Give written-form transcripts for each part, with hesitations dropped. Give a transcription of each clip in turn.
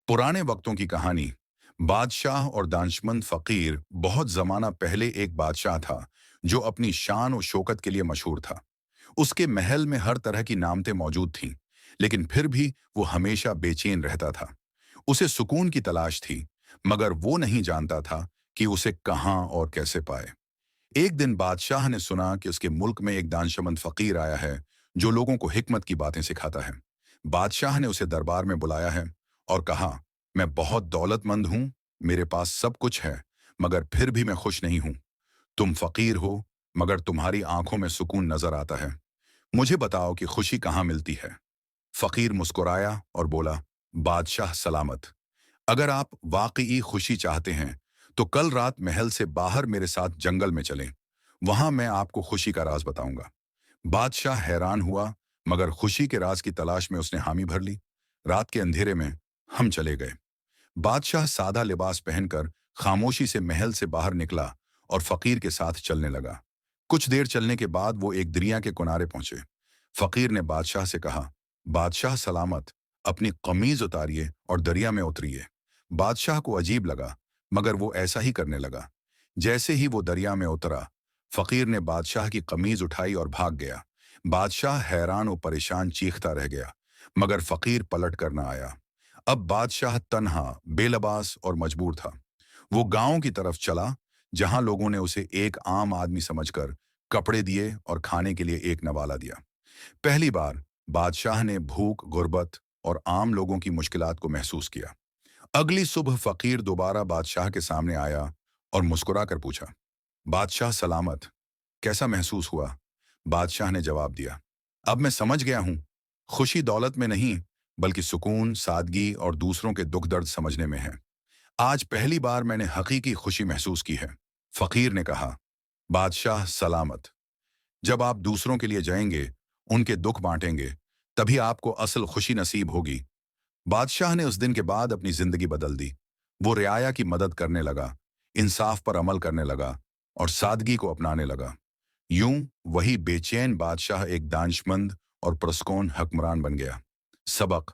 पुराने वक्तों की कहानी। बादशाह और दानिशमंद फकीर। बहुत जमाना पहले एक बादशाह था जो अपनी शान और शौकत के लिए मशहूर था। उसके महल में हर तरह की नामतें मौजूद थीं, लेकिन फिर भी वो हमेशा बेचैन रहता था। उसे सुकून की तलाश थी, मगर वो नहीं जानता था कि उसे कहाँ और कैसे पाए। एक दिन बादशाह ने सुना कि उसके मुल्क में एक दानिशमंद फकीर आया है जो लोगों को हिकमत की बातें सिखाता है। बादशाह ने उसे दरबार में बुलाया है और कहा, मैं बहुत दौलतमंद हूं, मेरे पास सब कुछ है, मगर फिर भी मैं खुश नहीं हूं। तुम फकीर हो, मगर तुम्हारी आंखों में सुकून नजर आता है। मुझे बताओ कि खुशी कहाँ मिलती है। फकीर मुस्कुराया और बोला, बादशाह सलामत। अगर आप वाकई खुशी चाहते हैं तो कल रात महल से बाहर मेरे साथ जंगल में चलें। वहां मैं आपको खुशी का राज बताऊंगा। बादशाह हैरान हुआ, मगर खुशी के राज की तलाश में उसने हामी भर ली। रात के अंधेरे में हम चले गए। बादशाह सादा लिबास पहनकर खामोशी से महल से बाहर निकला और फकीर के साथ चलने लगा। कुछ देर चलने के बाद वो एक दरिया के किनारे पहुंचे। फकीर ने बादशाह से कहा, बादशाह सलामत, अपनी कमीज उतारिए और दरिया में उतरिए। बादशाह को अजीब लगा, मगर वो ऐसा ही करने लगा। जैसे ही वो दरिया में उतरा, फकीर ने बादशाह की कमीज उठाई और भाग गया। बादशाह हैरान और परेशान चीखता रह गया, मगर फकीर पलट कर न आया। अब बादशाह तन्हा, बेलबास और मजबूर था। वो गांव की तरफ चला, जहां लोगों ने उसे एक आम आदमी समझकर कपड़े दिए और खाने के लिए एक नवाला दिया। पहली बार बादशाह ने भूख, गुर्बत और आम लोगों की मुश्किलात को महसूस किया। अगली सुबह फकीर दोबारा बादशाह के सामने आया और मुस्कुराकर पूछा, बादशाह सलामत, कैसा महसूस हुआ? बादशाह ने जवाब दिया, अब मैं समझ गया हूं, खुशी दौलत में नहीं, बल्कि सुकून, सादगी और दूसरों के दुख दर्द समझने में है। आज पहली बार मैंने हकीकी खुशी महसूस की है। फकीर ने कहा, बादशाह सलामत, जब आप दूसरों के लिए जाएंगे, उनके दुख बांटेंगे, तभी आपको असल खुशी नसीब होगी। बादशाह ने उस दिन के बाद अपनी जिंदगी बदल दी। वो रियाया की मदद करने लगा, इंसाफ पर अमल करने लगा और सादगी को अपनाने लगा। यूं वही बेचैन बादशाह एक दानिशमंद और पुरस्कौन हुक्मरान बन गया। सबक: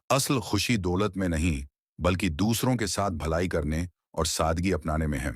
असल खुशी दौलत में नहीं, बल्कि दूसरों के साथ भलाई करने और सादगी अपनाने में है।